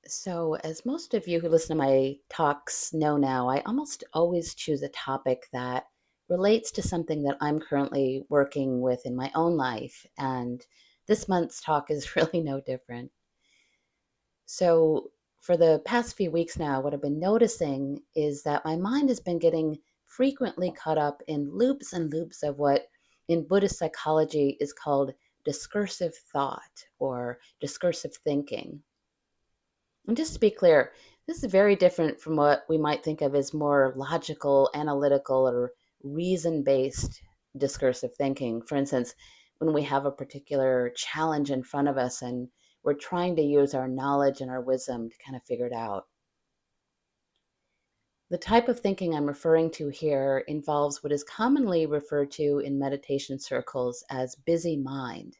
So, as most of you who listen to my talks know now, I almost always choose a topic that relates to something that I'm currently working with in my own life. And this month's talk is really no different. So, for the past few weeks now, what I've been noticing is that my mind has been getting frequently caught up in loops and loops of what in Buddhist psychology is called discursive thought or discursive thinking. And just to be clear, this is very different from what we might think of as more logical, analytical, or reason based discursive thinking. For instance, when we have a particular challenge in front of us and we're trying to use our knowledge and our wisdom to kind of figure it out. The type of thinking I'm referring to here involves what is commonly referred to in meditation circles as busy mind,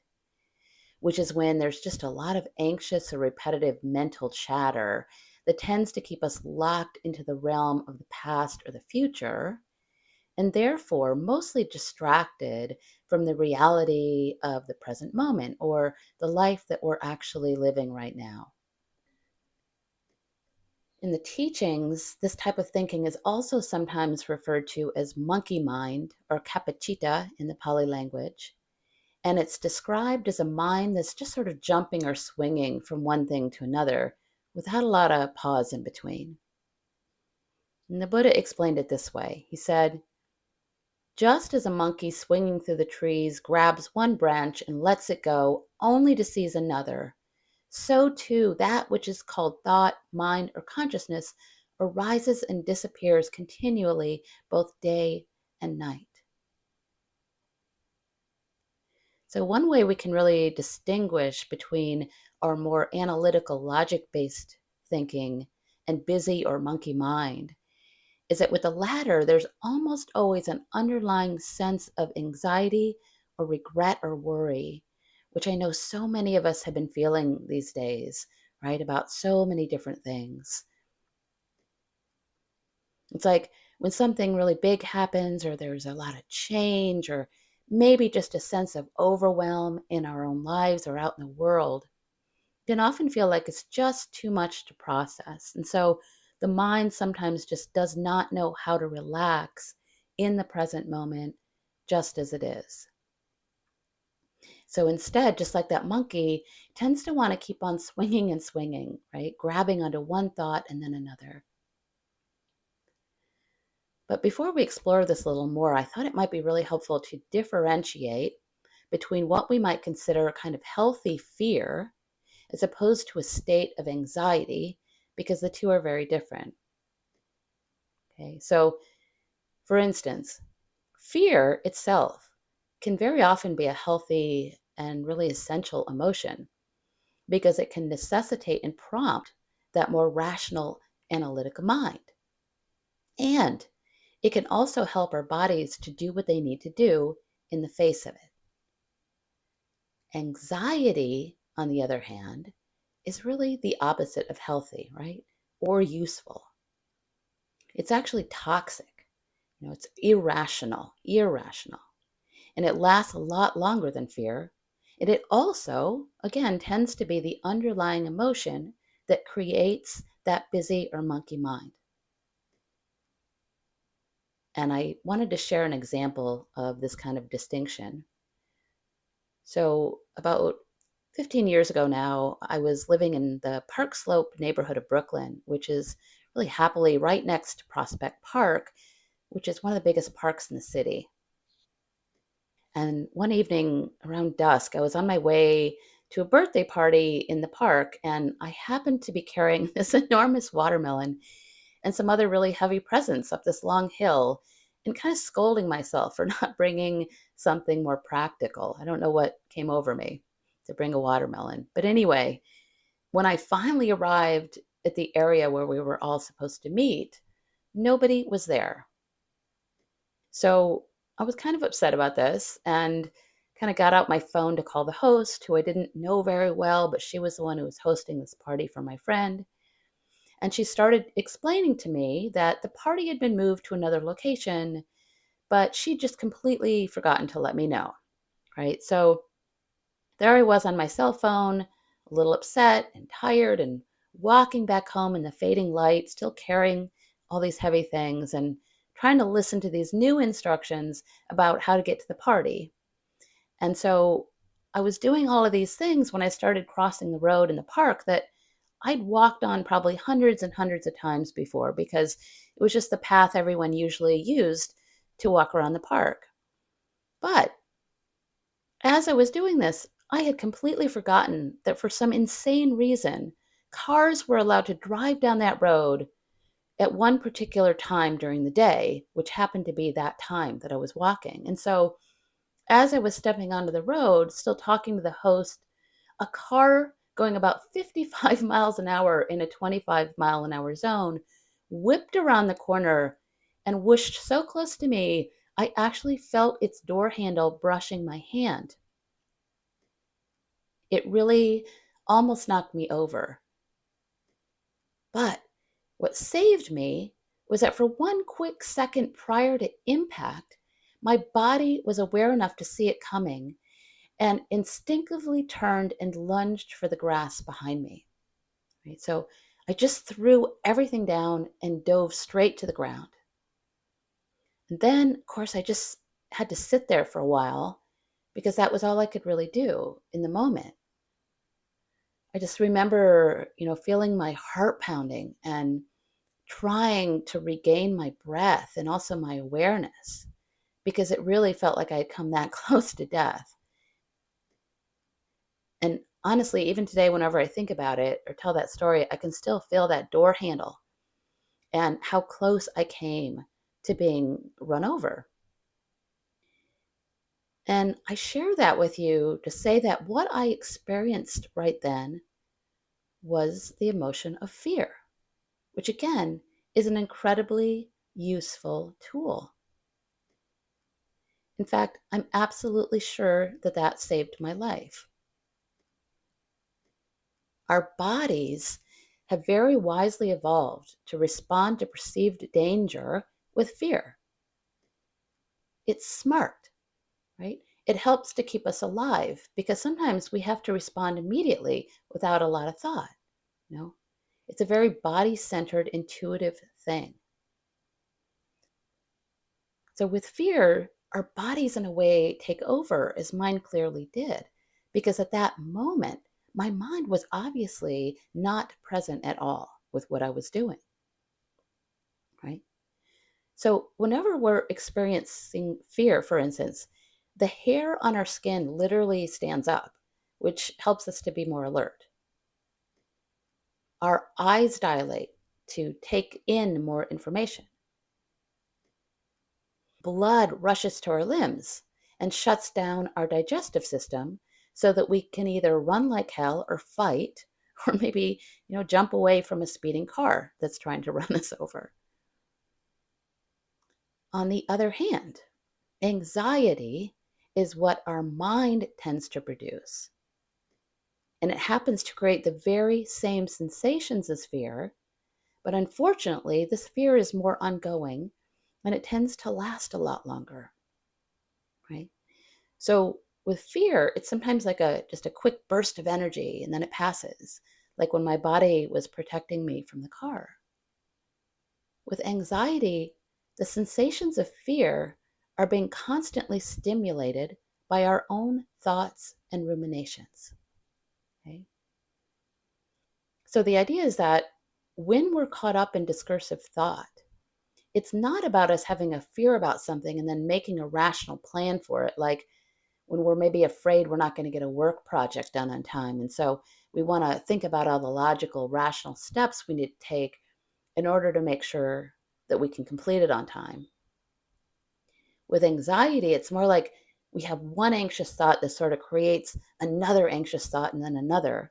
which is when there's just a lot of anxious or repetitive mental chatter that tends to keep us locked into the realm of the past or the future, and therefore mostly distracted from the reality of the present moment or the life that we're actually living right now. In the teachings, this type of thinking is also sometimes referred to as monkey mind or kapacita in the Pali language. And it's described as a mind that's just sort of jumping or swinging from one thing to another without a lot of pause in between. And the Buddha explained it this way. He said, just as a monkey swinging through the trees grabs one branch and lets it go only to seize another, so too that which is called thought, mind, or consciousness arises and disappears continually, both day and night. So, one way we can really distinguish between our more analytical, logic based thinking and busy or monkey mind is that with the latter, there's almost always an underlying sense of anxiety or regret or worry, which I know so many of us have been feeling these days, right? About so many different things. It's like when something really big happens, or there's a lot of change, or maybe just a sense of overwhelm in our own lives or out in the world, it can often feel like it's just too much to process. And so the mind sometimes just does not know how to relax in the present moment, just as it is. So instead, just like that monkey, tends to want to keep on swinging and swinging, right? Grabbing onto one thought and then another. But before we explore this a little more, I thought it might be really helpful to differentiate between what we might consider a kind of healthy fear as opposed to a state of anxiety, because the two are very different. Okay, so for instance, fear itself can very often be a healthy and really essential emotion because it can necessitate and prompt that more rational, analytical mind. And it can also help our bodies to do what they need to do in the face of it. Anxiety, on the other hand, is really the opposite of healthy, right? Or useful. It's actually toxic. It's irrational, and it lasts a lot longer than fear. And it also, again, tends to be the underlying emotion that creates that busy or monkey mind. And I wanted to share an example of this kind of distinction. So, about 15 years ago now, I was living in the Park Slope neighborhood of Brooklyn, which is really happily right next to Prospect Park, which is one of the biggest parks in the city. And one evening around dusk, I was on my way to a birthday party in the park, and I happened to be carrying this enormous watermelon and some other really heavy presents up this long hill and kind of scolding myself for not bringing something more practical. I don't know what came over me to bring a watermelon. But anyway, when I finally arrived at the area where we were all supposed to meet, nobody was there. So I was kind of upset about this and kind of got out my phone to call the host, who I didn't know very well, but she was the one who was hosting this party for my friend. And she started explaining to me that the party had been moved to another location, but she'd just completely forgotten to let me know. Right. So there I was on my cell phone, a little upset and tired and walking back home in the fading light, still carrying all these heavy things and trying to listen to these new instructions about how to get to the party. And so I was doing all of these things when I started crossing the road in the park that I'd walked on probably hundreds and hundreds of times before because it was just the path everyone usually used to walk around the park. But as I was doing this, I had completely forgotten that for some insane reason, cars were allowed to drive down that road at one particular time during the day, which happened to be that time that I was walking. And so as I was stepping onto the road, still talking to the host, a car going about 55 miles an hour in a 25-mile-an-hour zone whipped around the corner and whooshed so close to me, I actually felt its door handle brushing my hand. It really almost knocked me over. But what saved me was that for one quick second prior to impact, my body was aware enough to see it coming and instinctively turned and lunged for the grass behind me. Right? So I just threw everything down and dove straight to the ground. And then, of course, I just had to sit there for a while because that was all I could really do in the moment. I just remember, feeling my heart pounding and trying to regain my breath and also my awareness because it really felt like I had come that close to death. And honestly, even today, whenever I think about it or tell that story, I can still feel that door handle and how close I came to being run over. And I share that with you to say that what I experienced right then was the emotion of fear, which again is an incredibly useful tool. In fact, I'm absolutely sure that that saved my life. Our bodies have very wisely evolved to respond to perceived danger with fear. It's smart, right? It helps to keep us alive because sometimes we have to respond immediately without a lot of thought. You know, it's a very body-centered, intuitive thing. So with fear, our bodies in a way take over as mine clearly did, because at that moment, my mind was obviously not present at all with what I was doing, right? So whenever we're experiencing fear, for instance, the hair on our skin literally stands up, which helps us to be more alert. Our eyes dilate to take in more information. Blood rushes to our limbs and shuts down our digestive system so that we can either run like hell or fight or maybe, jump away from a speeding car that's trying to run us over. On the other hand, anxiety is what our mind tends to produce. And it happens to create the very same sensations as fear, but unfortunately, this fear is more ongoing and it tends to last a lot longer, right? So with fear, it's sometimes like just a quick burst of energy and then it passes, like when my body was protecting me from the car. With anxiety, the sensations of fear are being constantly stimulated by our own thoughts and ruminations. Okay? So the idea is that when we're caught up in discursive thought, it's not about us having a fear about something and then making a rational plan for it, like when we're maybe afraid we're not going to get a work project done on time. And so we want to think about all the logical, rational steps we need to take in order to make sure that we can complete it on time. With anxiety, it's more like we have one anxious thought that sort of creates another anxious thought and then another.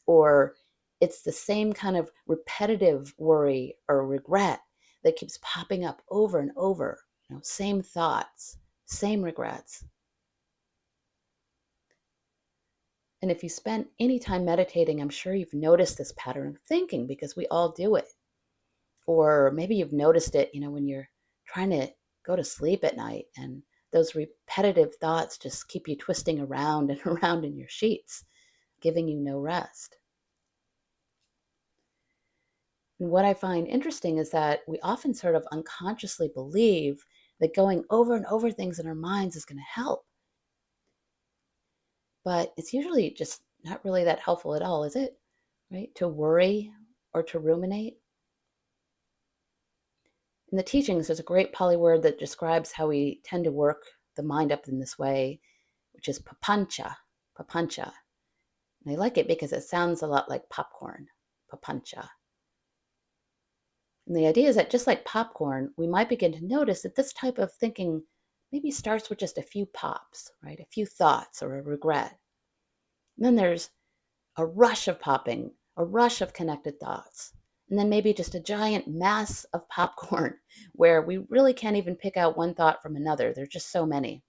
Or it's the same kind of repetitive worry or regret that keeps popping up over and over, same thoughts, same regrets. And if you spent any time meditating, I'm sure you've noticed this pattern of thinking because we all do it. Or maybe you've noticed it, when you're trying to go to sleep at night and those repetitive thoughts just keep you twisting around and around in your sheets, giving you no rest. And what I find interesting is that we often sort of unconsciously believe that going over and over things in our minds is going to help. But it's usually just not really that helpful at all, is it? Right? To worry or to ruminate. In the teachings, there's a great Pali word that describes how we tend to work the mind up in this way, which is papancha. Papancha. And I like it because it sounds a lot like popcorn. Papancha. And the idea is that just like popcorn, we might begin to notice that this type of thinking maybe starts with just a few pops, right? A few thoughts or a regret. And then there's a rush of popping, a rush of connected thoughts, and then maybe just a giant mass of popcorn where we really can't even pick out one thought from another. There's just so many.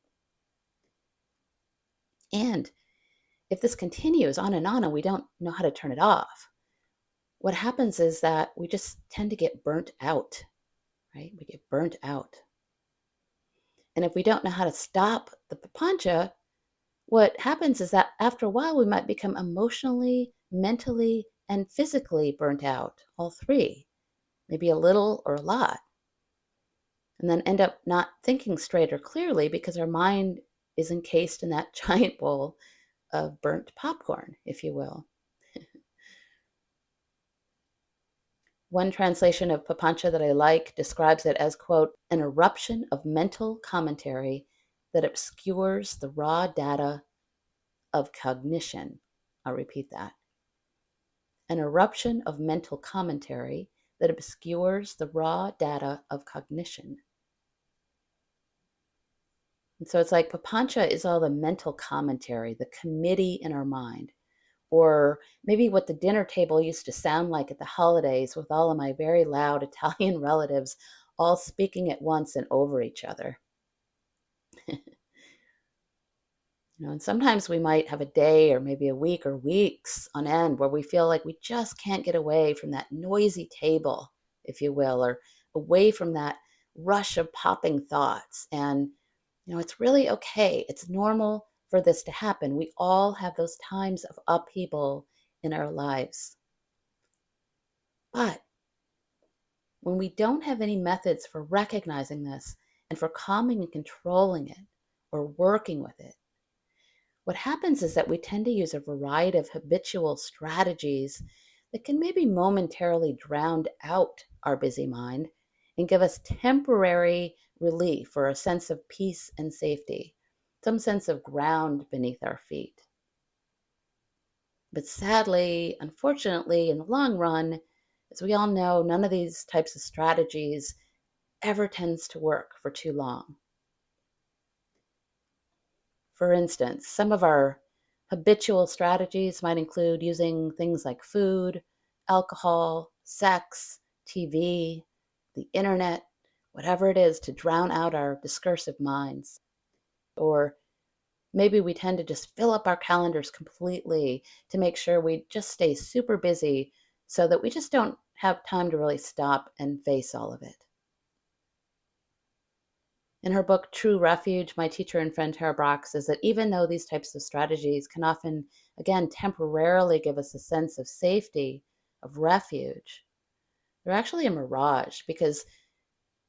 And if this continues on and we don't know how to turn it off, what happens is that we just tend to get burnt out, right? We get burnt out. And if we don't know how to stop the papancha, what happens is that after a while, we might become emotionally, mentally, and physically burnt out, all three, maybe a little or a lot, and then end up not thinking straight or clearly because our mind is encased in that giant bowl of burnt popcorn, if you will. One translation of papancha that I like describes it as, quote, an eruption of mental commentary that obscures the raw data of cognition. I'll repeat that. An eruption of mental commentary that obscures the raw data of cognition. And so it's like papancha is all the mental commentary, the committee in our mind, or maybe what the dinner table used to sound like at the holidays with all of my very loud Italian relatives all speaking at once and over each other. And sometimes we might have a day or maybe a week or weeks on end where we feel like we just can't get away from that noisy table, if you will, or away from that rush of popping thoughts. And, it's really okay. It's normal for this to happen. We all have those times of upheaval in our lives. But when we don't have any methods for recognizing this and for calming and controlling it or working with it, what happens is that we tend to use a variety of habitual strategies that can maybe momentarily drown out our busy mind and give us temporary relief or a sense of peace and safety, some sense of ground beneath our feet. But sadly, unfortunately, in the long run, as we all know, none of these types of strategies ever tends to work for too long. For instance, some of our habitual strategies might include using things like food, alcohol, sex, TV, the internet, whatever it is to drown out our discursive minds. Or maybe we tend to just fill up our calendars completely to make sure we just stay super busy so that we just don't have time to really stop and face all of it. In her book, True Refuge, my teacher and friend Tara Brach says that even though these types of strategies can often, again, temporarily give us a sense of safety, of refuge, they're actually a mirage because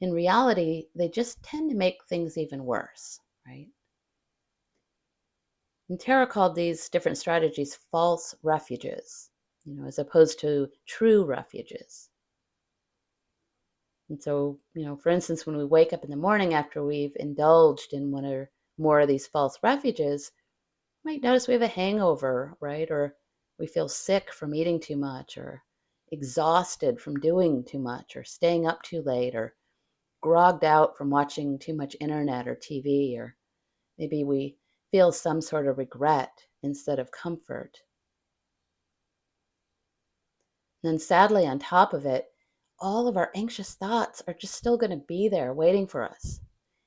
in reality, they just tend to make things even worse, right? And Tara called these different strategies false refuges, as opposed to true refuges. And so, for instance, when we wake up in the morning after we've indulged in one or more of these false refuges, you might notice we have a hangover, right? Or we feel sick from eating too much, or exhausted from doing too much, or staying up too late, or grogged out from watching too much internet or TV, or maybe we feel some sort of regret instead of comfort. And then sadly, on top of it, all of our anxious thoughts are just still going to be there waiting for us.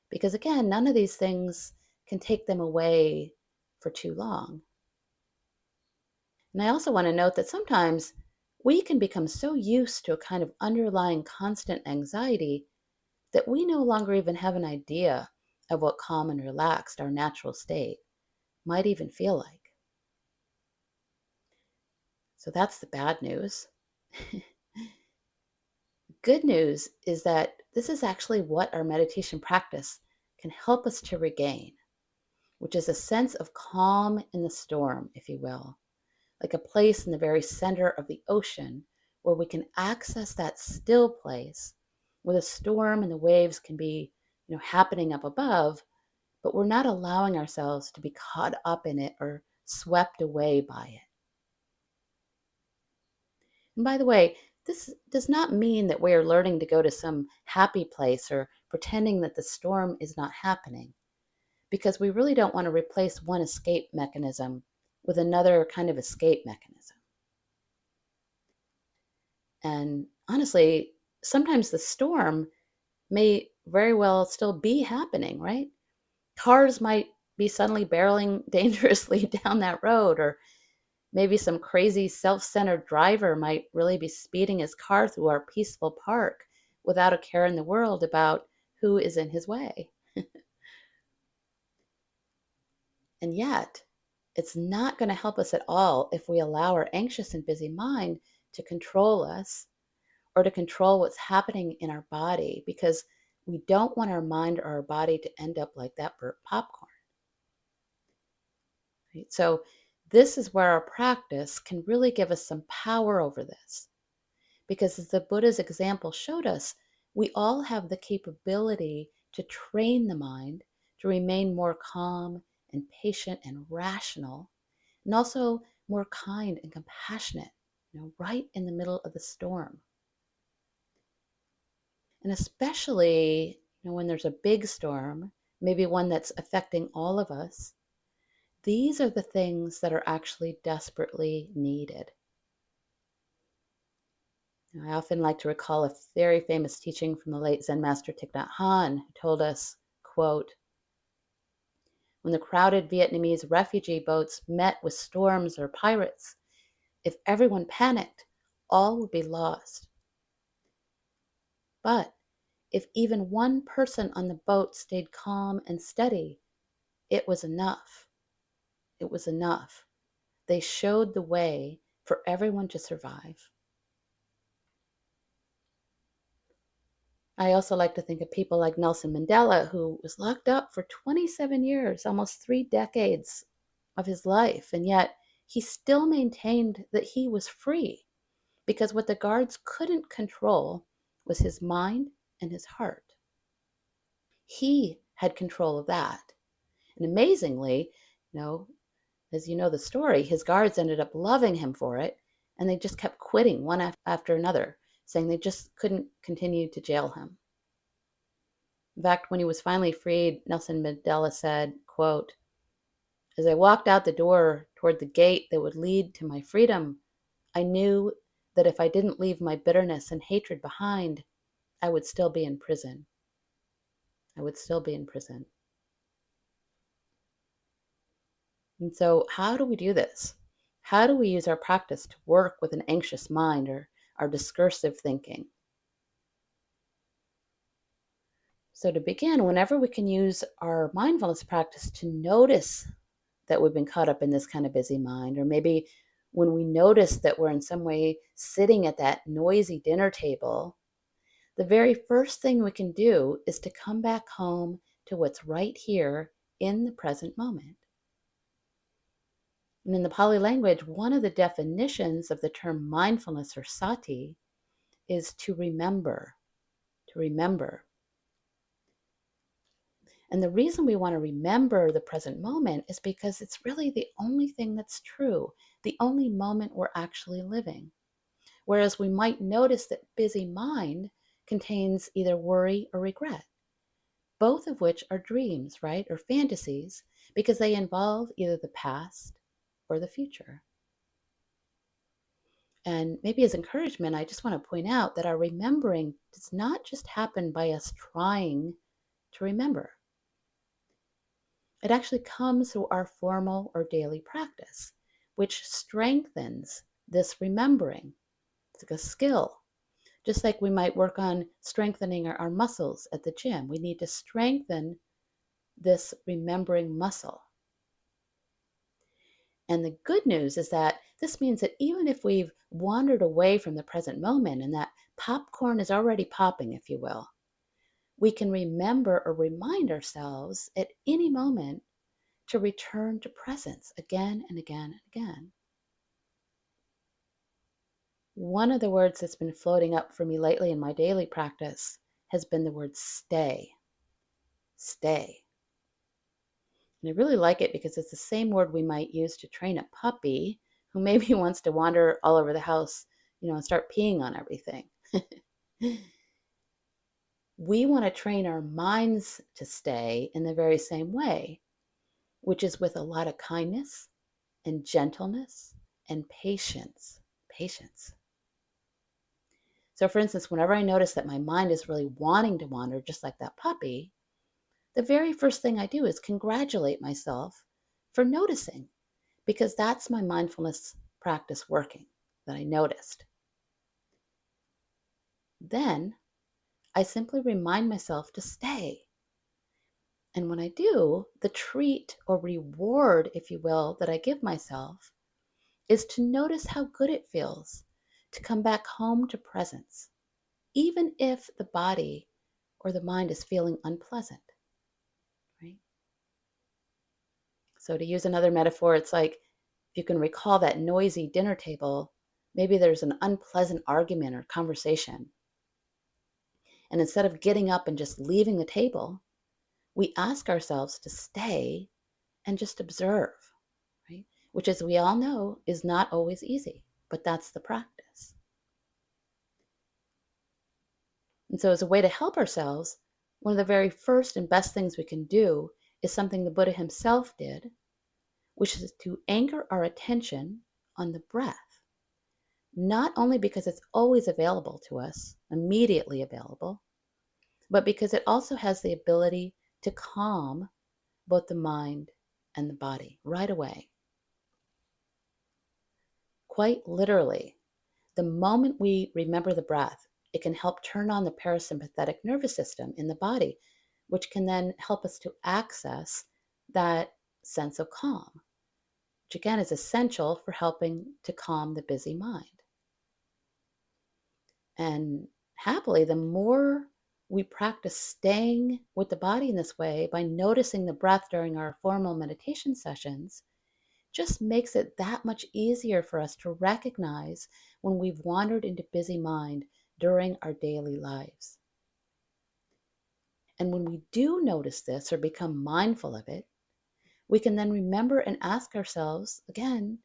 Because again, none of these things can take them away for too long. And I also want to note that sometimes we can become so used to a kind of underlying constant anxiety that we no longer even have an idea of what calm and relaxed our natural state might even feel like. So that's the bad news. good news is that this is actually what our meditation practice can help us to regain, which is a sense of calm in the storm, if you will, like a place in the very center of the ocean where we can access that still place where the storm and the waves can be, happening up above, but we're not allowing ourselves to be caught up in it or swept away by it. And by the way, this does not mean that we are learning to go to some happy place or pretending that the storm is not happening, because we really don't want to replace one escape mechanism with another kind of escape mechanism. And honestly, sometimes the storm may very well still be happening, right? Cars might be suddenly barreling dangerously down that road, or maybe some crazy self-centered driver might really be speeding his car through our peaceful park without a care in the world about who is in his way. And yet, it's not going to help us at all if we allow our anxious and busy mind to control us or to control what's happening in our body, because we don't want our mind or our body to end up like that burnt popcorn. Right? So this is where our practice can really give us some power over this. Because as the Buddha's example showed us, we all have the capability to train the mind to remain more calm and patient and rational, and also more kind and compassionate, right in the middle of the storm. And especially, when there's a big storm, maybe one that's affecting all of us, these are the things that are actually desperately needed. I often like to recall a very famous teaching from the late Zen master Thich Nhat Hanh, who told us, quote, "When the crowded Vietnamese refugee boats met with storms or pirates, if everyone panicked, all would be lost. But if even one person on the boat stayed calm and steady, it was enough. It was enough. They showed the way for everyone to survive." I also like to think of people like Nelson Mandela, who was locked up for 27 years, almost 3 decades of his life, and yet he still maintained that he was free, because what the guards couldn't control was his mind and his heart. He had control of that. And amazingly, as you know the story, his guards ended up loving him for it, and they just kept quitting one after another, saying they just couldn't continue to jail him. In fact, when he was finally freed, Nelson Mandela said, quote, "As I walked out the door toward the gate that would lead to my freedom, I knew that if I didn't leave my bitterness and hatred behind, I would still be in prison. I would still be in prison." And so how do we do this? How do we use our practice to work with an anxious mind or our discursive thinking? So to begin, whenever we can use our mindfulness practice to notice that we've been caught up in this kind of busy mind, or maybe when we notice that we're in some way sitting at that noisy dinner table, the very first thing we can do is to come back home to what's right here in the present moment. And in the Pali language, one of the definitions of the term mindfulness or sati is to remember, to remember. And the reason we want to remember the present moment is because it's really the only thing that's true, the only moment we're actually living. Whereas we might notice that busy mind contains either worry or regret, both of which are dreams, right, or fantasies, because they involve either the past or the future. And maybe as encouragement, I just want to point out that our remembering does not just happen by us trying to remember. It actually comes through our formal or daily practice, which strengthens this remembering. It's like a skill. Just like we might work on strengthening our muscles at the gym, we need to strengthen this remembering muscle. And the good news is that this means that even if we've wandered away from the present moment and that popcorn is already popping, if you will. We can remember or remind ourselves at any moment to return to presence again and again and again. One of the words that's been floating up for me lately in my daily practice has been the word stay. Stay. And I really like it because it's the same word we might use to train a puppy who maybe wants to wander all over the house, and start peeing on everything. We want to train our minds to stay in the very same way, which is with a lot of kindness and gentleness and patience. Patience. So, for instance, whenever I notice that my mind is really wanting to wander, just like that puppy, the very first thing I do is congratulate myself for noticing, because that's my mindfulness practice working, that I noticed. Then I simply remind myself to stay. And when I do, the treat or reward, if you will, that I give myself is to notice how good it feels to come back home to presence, even if the body or the mind is feeling unpleasant, right? So to use another metaphor, it's like if you can recall that noisy dinner table, maybe there's an unpleasant argument or conversation. And instead of getting up and just leaving the table, we ask ourselves to stay and just observe, right? Which, as we all know, is not always easy, but that's the practice. And so, as a way to help ourselves, one of the very first and best things we can do is something the Buddha himself did, which is to anchor our attention on the breath, not only because it's always available to us, immediately available, but because it also has the ability to calm both the mind and the body right away. Quite literally, the moment we remember the breath, it can help turn on the parasympathetic nervous system in the body, which can then help us to access that sense of calm, which again is essential for helping to calm the busy mind. And happily, the more we practice staying with the body in this way by noticing the breath during our formal meditation sessions, just makes it that much easier for us to recognize when we've wandered into busy mind during our daily lives. And when we do notice this or become mindful of it, we can then remember and ask ourselves again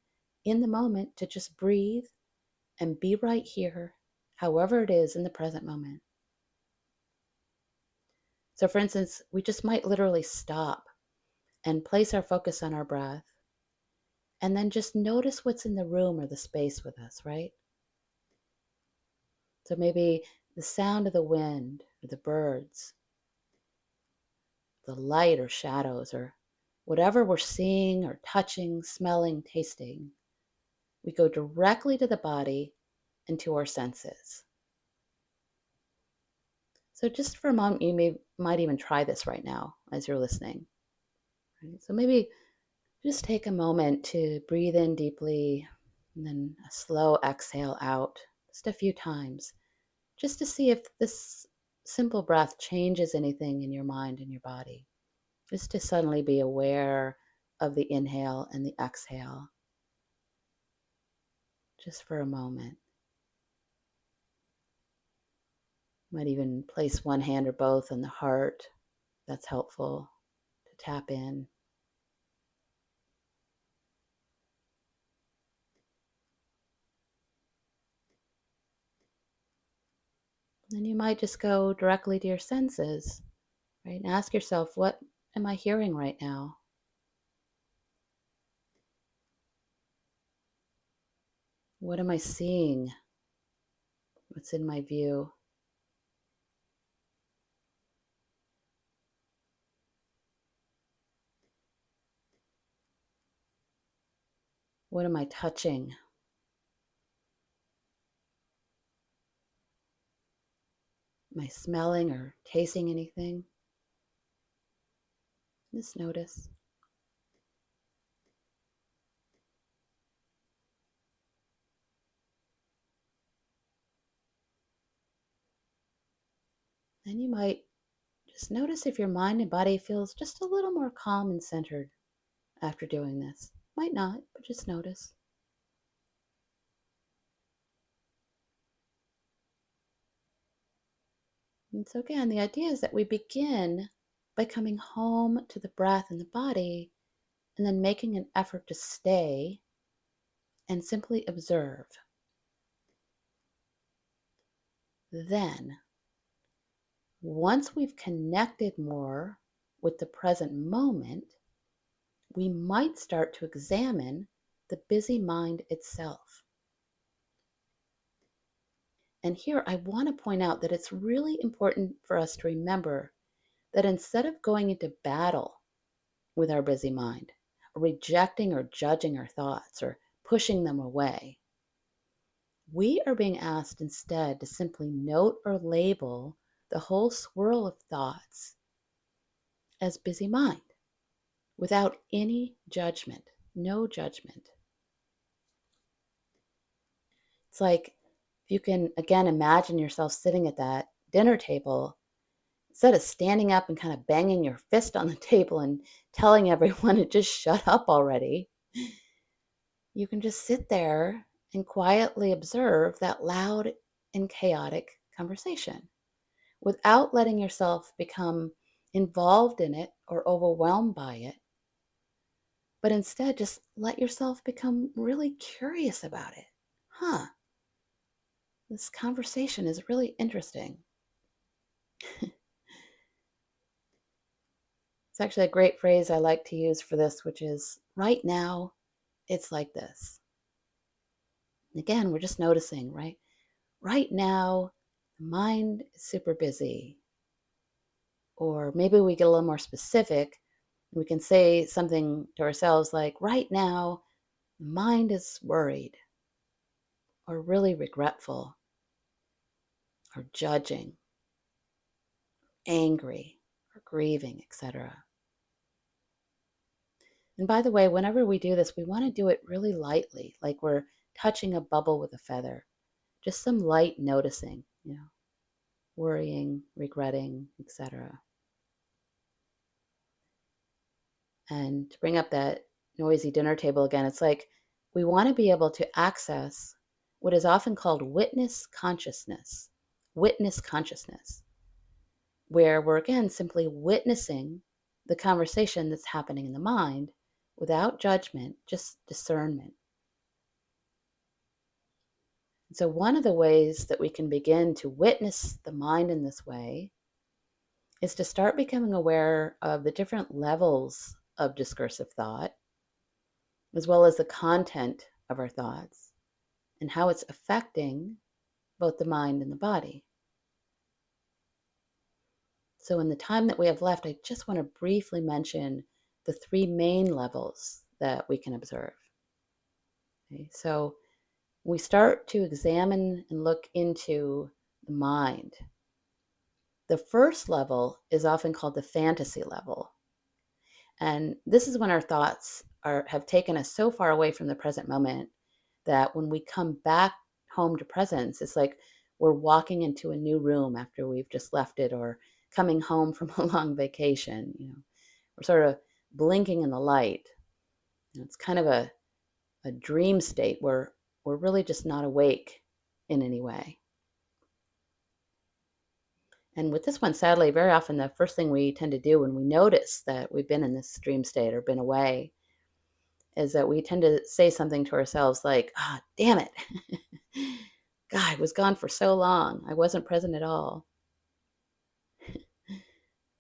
in the moment to just breathe and be right here, however it is in the present moment. So, for instance, we just might literally stop and place our focus on our breath and then just notice what's in the room or the space with us, right? So maybe the sound of the wind or the birds, the light or shadows, or whatever we're seeing or touching, smelling, tasting. We go directly to the body and to our senses. So just for a moment, you might even try this right now as you're listening. Right? So maybe just take a moment to breathe in deeply and then a slow exhale out just a few times, just to see if this simple breath changes anything in your mind and your body. Just to suddenly be aware of the inhale and the exhale, just for a moment. Might even place one hand or both on the heart. That's helpful to tap in. Then you might just go directly to your senses, right? And ask yourself, what am I hearing right now? What am I seeing? What's in my view? What am I touching? Am I smelling or tasting anything? Just notice. Then you might just notice if your mind and body feels just a little more calm and centered after doing this. Might not, but just notice. And so again, the idea is that we begin by coming home to the breath and the body and then making an effort to stay and simply observe. Then, once we've connected more with the present moment, we might start to examine the busy mind itself. And here I want to point out that it's really important for us to remember that instead of going into battle with our busy mind, or rejecting or judging our thoughts, or pushing them away, we are being asked instead to simply note or label the whole swirl of thoughts as busy mind without any judgment, no judgment. It's like if you can, again, imagine yourself sitting at that dinner table, instead of standing up and kind of banging your fist on the table and telling everyone to just shut up already, you can just sit there and quietly observe that loud and chaotic conversation without letting yourself become involved in it or overwhelmed by it, but instead just let yourself become really curious about it. This conversation is really interesting. It's actually a great phrase I like to use for this, which is, right now, it's like this. Again, we're just noticing, right? Right now, the mind is super busy. Or maybe we get a little more specific. We can say something to ourselves like, right now, the mind is worried, or really regretful, or judging, angry, or grieving, etc. And by the way, whenever we do this, we want to do it really lightly, like we're touching a bubble with a feather. Just some light noticing, worrying, regretting, etc. And to bring up that noisy dinner table again, it's like we want to be able to access what is often called witness consciousness, where we're again simply witnessing the conversation that's happening in the mind without judgment, just discernment. And so one of the ways that we can begin to witness the mind in this way is to start becoming aware of the different levels of discursive thought, as well as the content of our thoughts and how it's affecting both the mind and the body. So in the time that we have left, I just want to briefly mention the three main levels that we can observe. Okay, so we start to examine and look into the mind. The first level is often called the fantasy level. And this is when our thoughts have taken us so far away from the present moment that when we come back home to presence, it's like we're walking into a new room after we've just left it, or coming home from a long vacation. We're sort of blinking in the light. It's kind of a dream state where we're really just not awake in any way. And with this one, sadly, very often the first thing we tend to do when we notice that we've been in this dream state or been away is that we tend to say something to ourselves like, damn it. God, I was gone for so long. I wasn't present at all.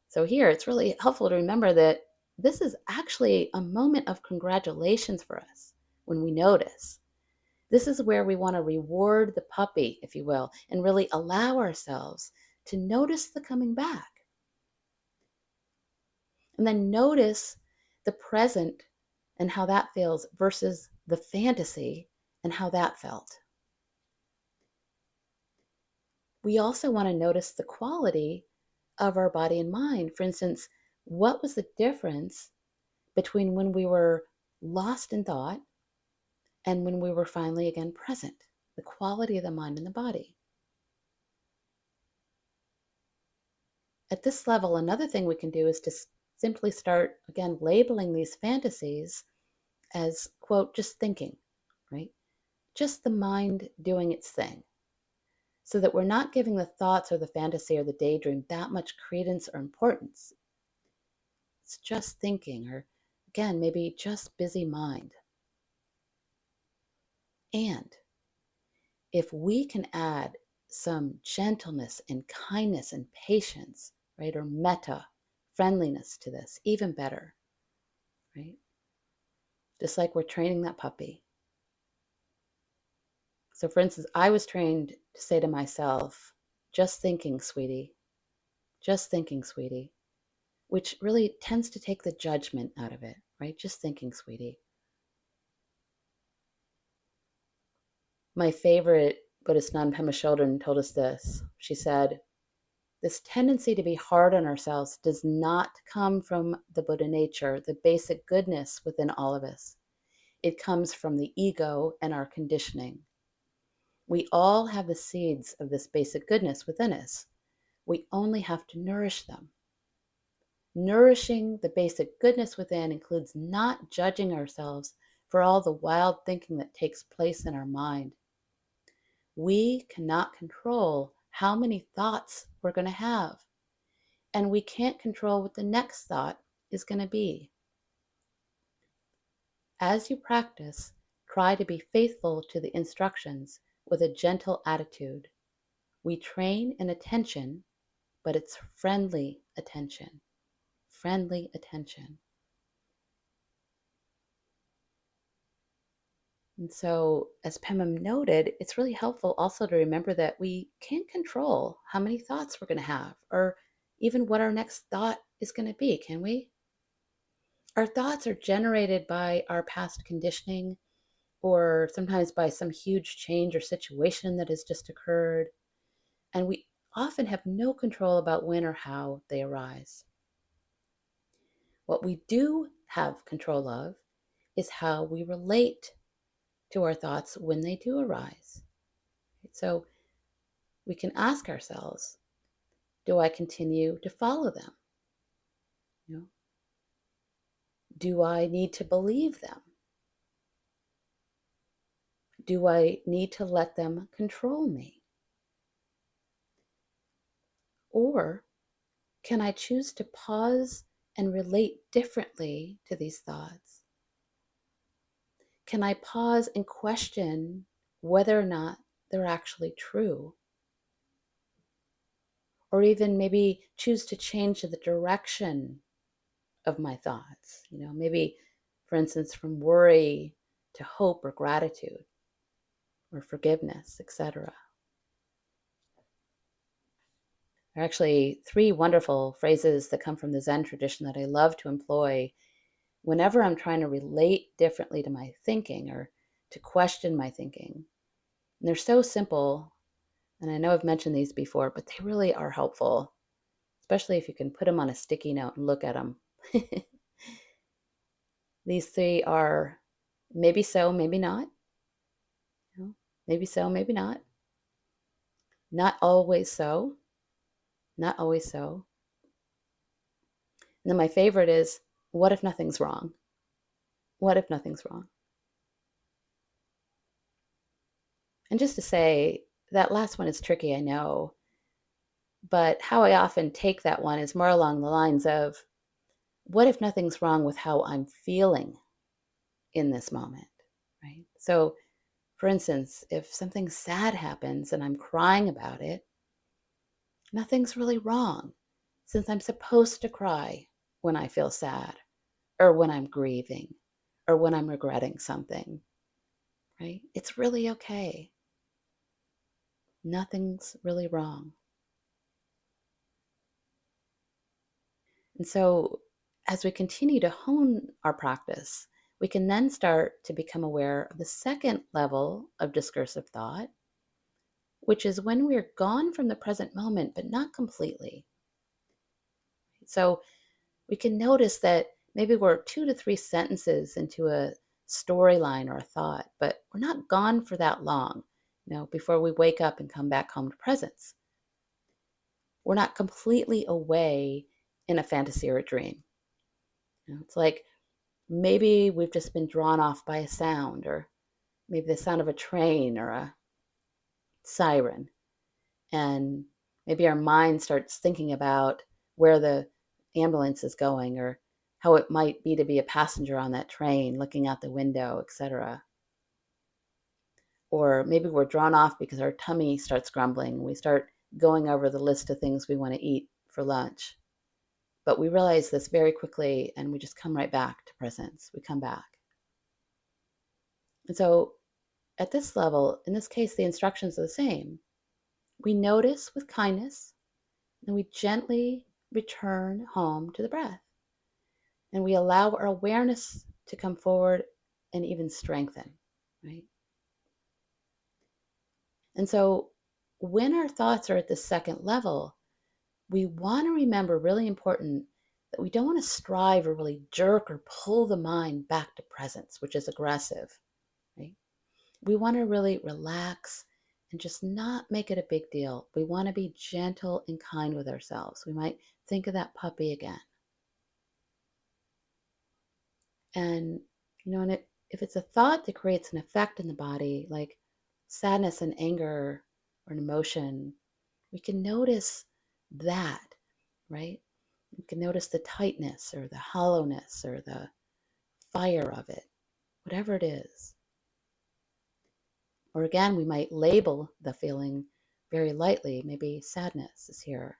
So here, it's really helpful to remember that this is actually a moment of congratulations for us when we notice. This is where we want to reward the puppy, if you will, and really allow ourselves to notice the coming back. And then notice the present and how that feels versus the fantasy and how that felt. We also want to notice the quality of our body and mind. For instance, what was the difference between when we were lost in thought and when we were finally again present? The quality of the mind and the body. At this level, another thing we can do is to simply start, again, labeling these fantasies as, quote, just thinking, right? Just the mind doing its thing, so that we're not giving the thoughts or the fantasy or the daydream that much credence or importance. It's just thinking, or again, maybe just busy mind. And if we can add some gentleness and kindness and patience, right, or metta, friendliness to this, even better, right? Just like we're training that puppy. So, for instance, I was trained to say to myself, just thinking, sweetie, just thinking, sweetie, which really tends to take the judgment out of it, right? Just thinking, sweetie. My favorite Buddhist nun, Pema Chodron, told us this. She said, this tendency to be hard on ourselves does not come from the Buddha nature, the basic goodness within all of us. It comes from the ego and our conditioning. We all have the seeds of this basic goodness within us. We only have to nourish them. Nourishing the basic goodness within includes not judging ourselves for all the wild thinking that takes place in our mind. We cannot control how many thoughts we're going to have, and we can't control what the next thought is going to be. As you practice, try to be faithful to the instructions with a gentle attitude. We train in attention, but it's friendly attention. Friendly attention. And so, as Pema noted, it's really helpful also to remember that we can't control how many thoughts we're going to have, or even what our next thought is going to be, can we? Our thoughts are generated by our past conditioning, or sometimes by some huge change or situation that has just occurred, and we often have no control about when or how they arise. What we do have control of is how we relate to our thoughts when they do arise. So we can ask ourselves, do I continue to follow them? You know, do I need to believe them? Do I need to let them control me? Or can I choose to pause and relate differently to these thoughts? Can I pause and question whether or not they're actually true? Or even maybe choose to change the direction of my thoughts, maybe, for instance, from worry to hope or gratitude or forgiveness, etc. There are actually three wonderful phrases that come from the Zen tradition that I love to employ whenever I'm trying to relate differently to my thinking or to question my thinking. And they're so simple, and I know I've mentioned these before, but they really are helpful, especially if you can put them on a sticky note and look at them. These three are maybe so, maybe not. Maybe so, maybe not. Not always so. Not always so. And then my favorite is, what if nothing's wrong? What if nothing's wrong? And just to say, that last one is tricky, I know. But how I often take that one is more along the lines of, what if nothing's wrong with how I'm feeling in this moment, right? So, for instance, if something sad happens and I'm crying about it, nothing's really wrong, since I'm supposed to cry when I feel sad, or when I'm grieving, or when I'm regretting something, right? It's really okay. Nothing's really wrong. And so, as we continue to hone our practice, we can then start to become aware of the second level of discursive thought, which is when we're gone from the present moment, but not completely. So we can notice that maybe we're 2 to 3 sentences into a storyline or a thought, but we're not gone for that long, before we wake up and come back home to presence. we're not completely away in a fantasy or a dream. It's like maybe we've just been drawn off by a sound, or maybe the sound of a train or a siren. And maybe our mind starts thinking about where the ambulance is going, or how it might be to be a passenger on that train, looking out the window, etc. Or maybe we're drawn off because our tummy starts grumbling and we start going over the list of things we want to eat for lunch. But we realize this very quickly and we just come right back to presence. We come back. And so at this level, in this case, the instructions are the same. We notice with kindness, and we gently return home to the breath. And we allow our awareness to come forward and even strengthen, right? And so when our thoughts are at the second level, we want to remember, really important, that we don't want to strive or really jerk or pull the mind back to presence, which is aggressive, right? We want to really relax and just not make it a big deal. We want to be gentle and kind with ourselves. We might think of that puppy again. And, and if it's a thought that creates an effect in the body, like sadness and anger or an emotion, we can notice that, right? We can notice the tightness or the hollowness or the fire of it, whatever it is. Or again, we might label the feeling very lightly. Maybe sadness is here,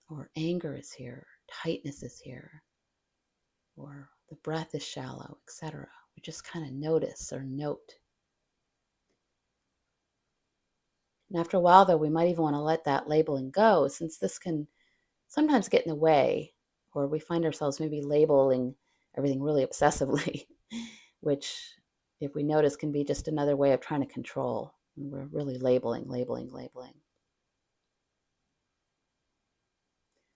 or anger is here, tightness is here, or the breath is shallow, etc. We just kind of notice or note. And after a while, though, we might even want to let that labeling go, since this can sometimes get in the way, or we find ourselves maybe labeling everything really obsessively, which, if we notice, can be just another way of trying to control. And we're really labeling.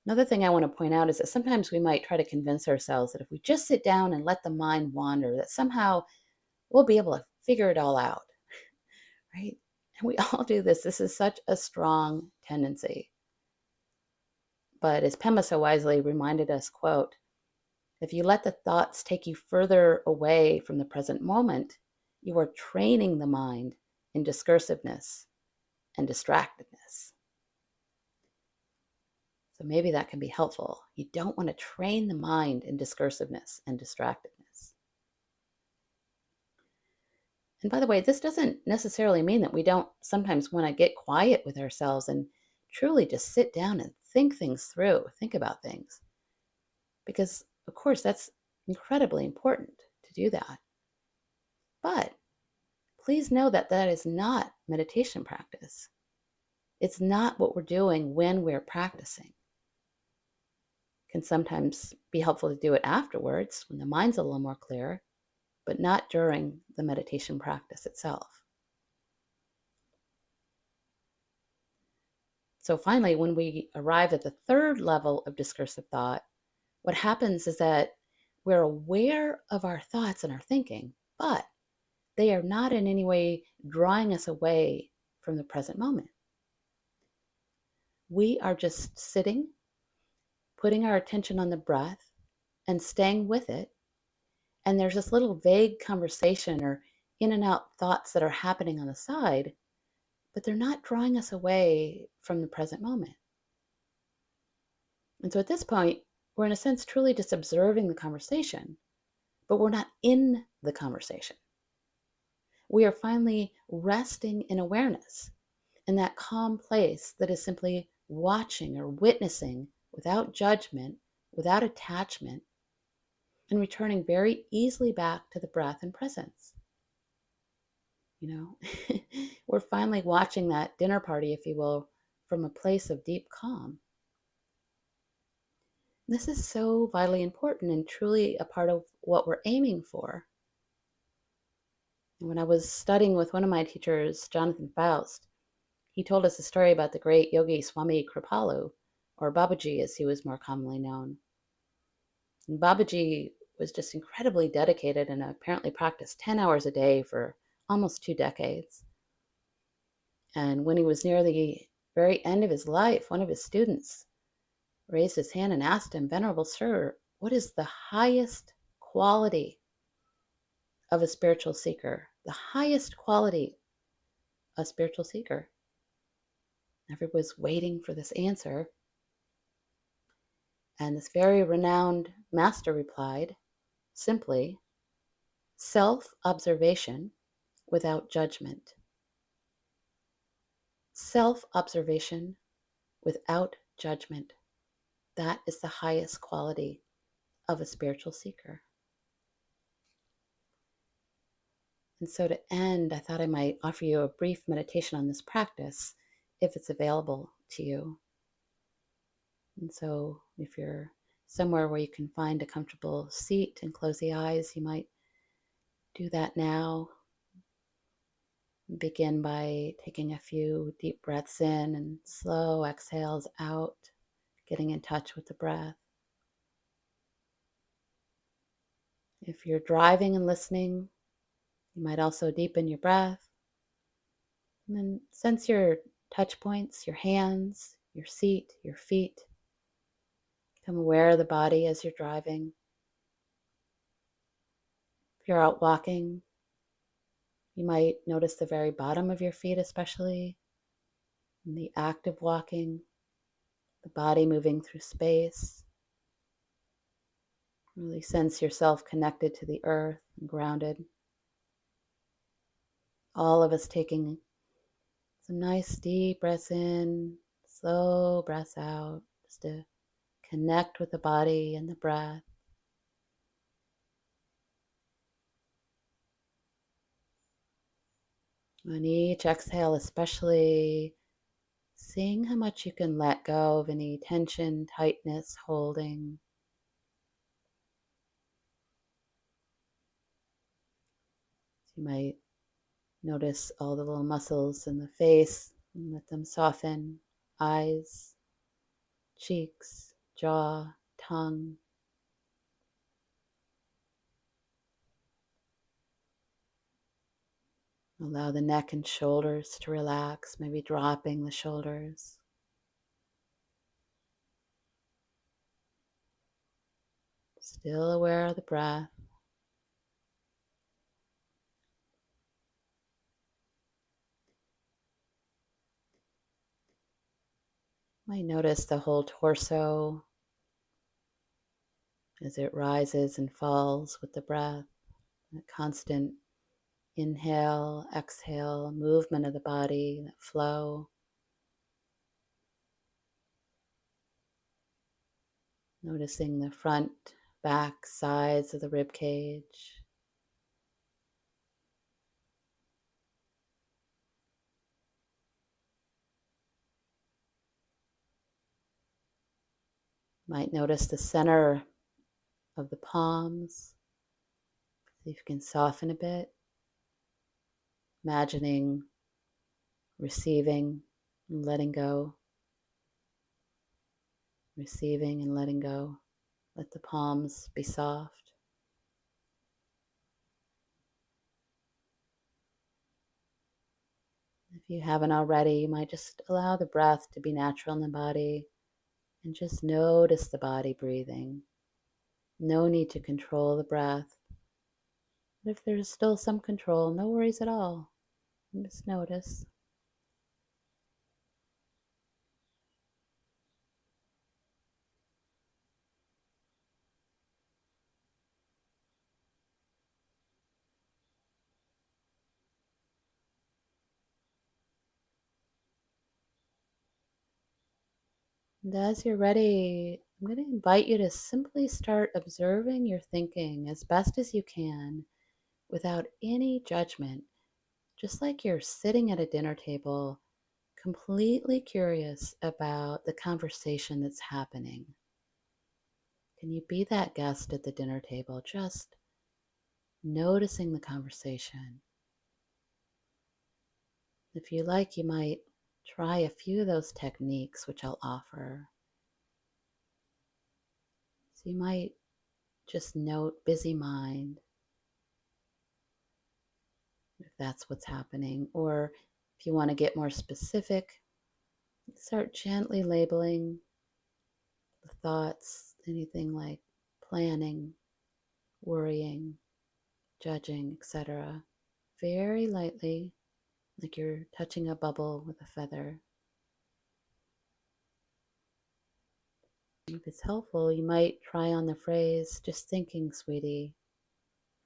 Another thing I want to point out is that sometimes we might try to convince ourselves that if we just sit down and let the mind wander, that somehow we'll be able to figure it all out, right? And we all do this. This is such a strong tendency. But as Pema so wisely reminded us, quote, if you let the thoughts take you further away from the present moment, you are training the mind in discursiveness and distractedness. So maybe that can be helpful. You don't want to train the mind in discursiveness and distractedness. And by the way, this doesn't necessarily mean that we don't sometimes want to get quiet with ourselves and truly just sit down and think things through, think about things. Because, of course, that's incredibly important to do that. But please know that that is not meditation practice. It's not what we're doing when we're practicing. It can sometimes be helpful to do it afterwards when the mind's a little more clear, but not during the meditation practice itself. So finally, when we arrive at the third level of discursive thought, what happens is that we're aware of our thoughts and our thinking, but they are not in any way drawing us away from the present moment. We are just sitting, putting our attention on the breath and staying with it. And there's this little vague conversation or in and out thoughts that are happening on the side, but they're not drawing us away from the present moment. And so at this point, we're in a sense truly just observing the conversation, but we're not in the conversation. We are finally resting in awareness, in that calm place that is simply watching or witnessing without judgment, without attachment, and returning very easily back to the breath and presence. We're finally watching that dinner party, if you will, from a place of deep calm. This is so vitally important and truly a part of what we're aiming for. When I was studying with one of my teachers, Jonathan Faust, he told us a story about the great yogi Swami Kripalu, or Babaji as he was more commonly known. And Babaji was just incredibly dedicated and apparently practiced 10 hours a day for almost 2 decades. And when he was near the very end of his life, one of his students raised his hand and asked him, "Venerable Sir, what is the highest quality of a spiritual seeker?" The highest quality of a spiritual seeker. Everyone was waiting for this answer. And this very renowned master replied simply, self-observation without judgment. Self-observation without judgment. That is the highest quality of a spiritual seeker. And so to end, I thought I might offer you a brief meditation on this practice if it's available to you. And so if you're somewhere where you can find a comfortable seat and close the eyes, you might do that now. Begin by taking a few deep breaths in and slow exhales out, getting in touch with the breath. If you're driving and listening, you might also deepen your breath. And then sense your touch points, your hands, your seat, your feet. Become aware of the body as you're driving. If you're out walking, you might notice the very bottom of your feet, especially in the act of walking, the body moving through space. Really sense yourself connected to the earth and grounded. All of us taking some nice deep breaths in, slow breaths out, just to connect with the body and the breath. On each exhale, especially seeing how much you can let go of any tension, tightness, holding. So you might notice all the little muscles in the face and let them soften. Eyes, cheeks, jaw, tongue. Allow the neck and shoulders to relax, maybe dropping the shoulders. Still aware of the breath. Might notice the whole torso as it rises and falls with the breath. A constant inhale, exhale, movement of the body, that flow. Noticing the front, back, sides of the rib cage. Might notice the center of the palms. See if you can soften a bit. Imagining receiving and letting go. Receiving and letting go. Let the palms be soft. If you haven't already, you might just allow the breath to be natural in the body and just notice the body breathing. No need to control the breath. But if there's still some control, no worries at all. Just notice. And as you're ready, I'm going to invite you to simply start observing your thinking as best as you can without any judgment, just like you're sitting at a dinner table, completely curious about the conversation that's happening. Can you be that guest at the dinner table, just noticing the conversation? If you like, you might try a few of those techniques which I'll offer. So you might just note busy mind, if that's what's happening, or if you want to get more specific, Start gently labeling the thoughts, anything like planning, worrying, judging, etc. Very lightly, like you're touching a bubble with a feather. If it's helpful, you might try on the phrase, just thinking, sweetie,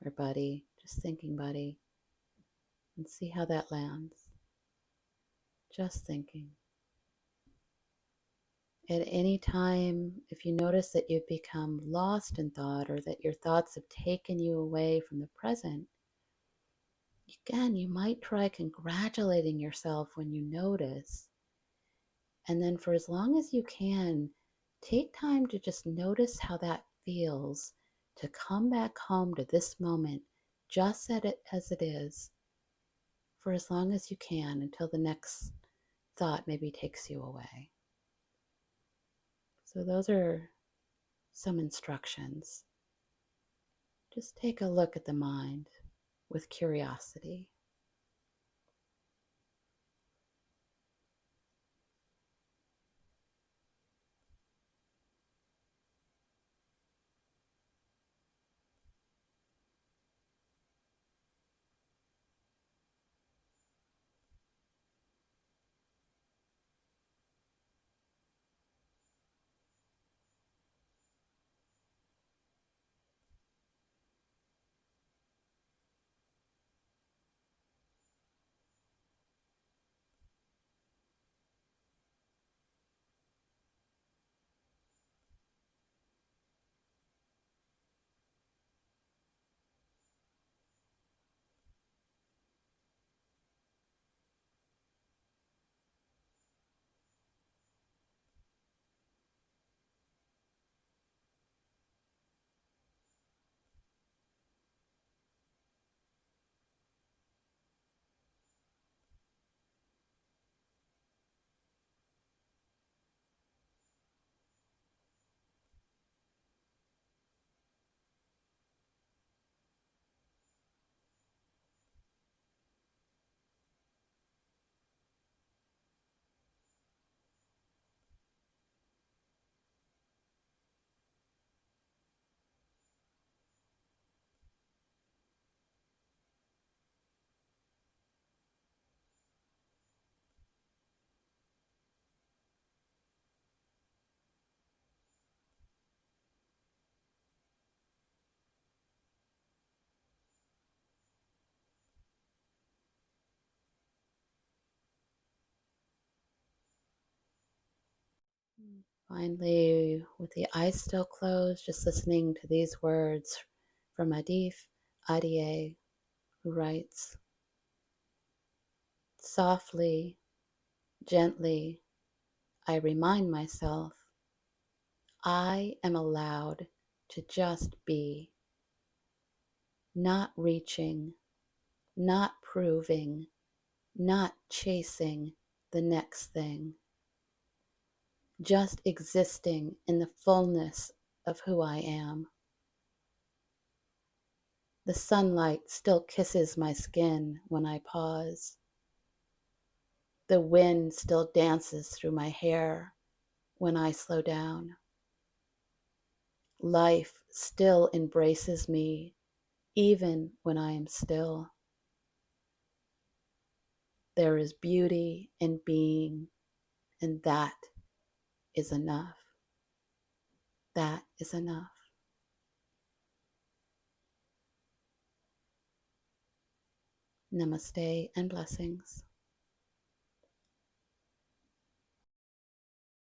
or buddy, just thinking, buddy, and see how that lands. Just thinking. At any time, if you notice that you've become lost in thought or that your thoughts have taken you away from the present, again, you might try congratulating yourself when you notice. And then, for as long as you can, take time to just notice how that feels, to come back home to this moment, just as it is, for as long as you can until the next thought maybe takes you away. So, those are some instructions. Just take a look at the mind with curiosity. Finally, with the eyes still closed, just listening to these words from Adif Adie, who writes, softly, gently, I remind myself, I am allowed to just be, not reaching, not proving, not chasing the next thing, just existing in the fullness of who I am. The sunlight still kisses my skin when I pause. The wind still dances through my hair when I slow down. Life still embraces me even when I am still. There is beauty in being, and that is enough. That is enough. Namaste and blessings.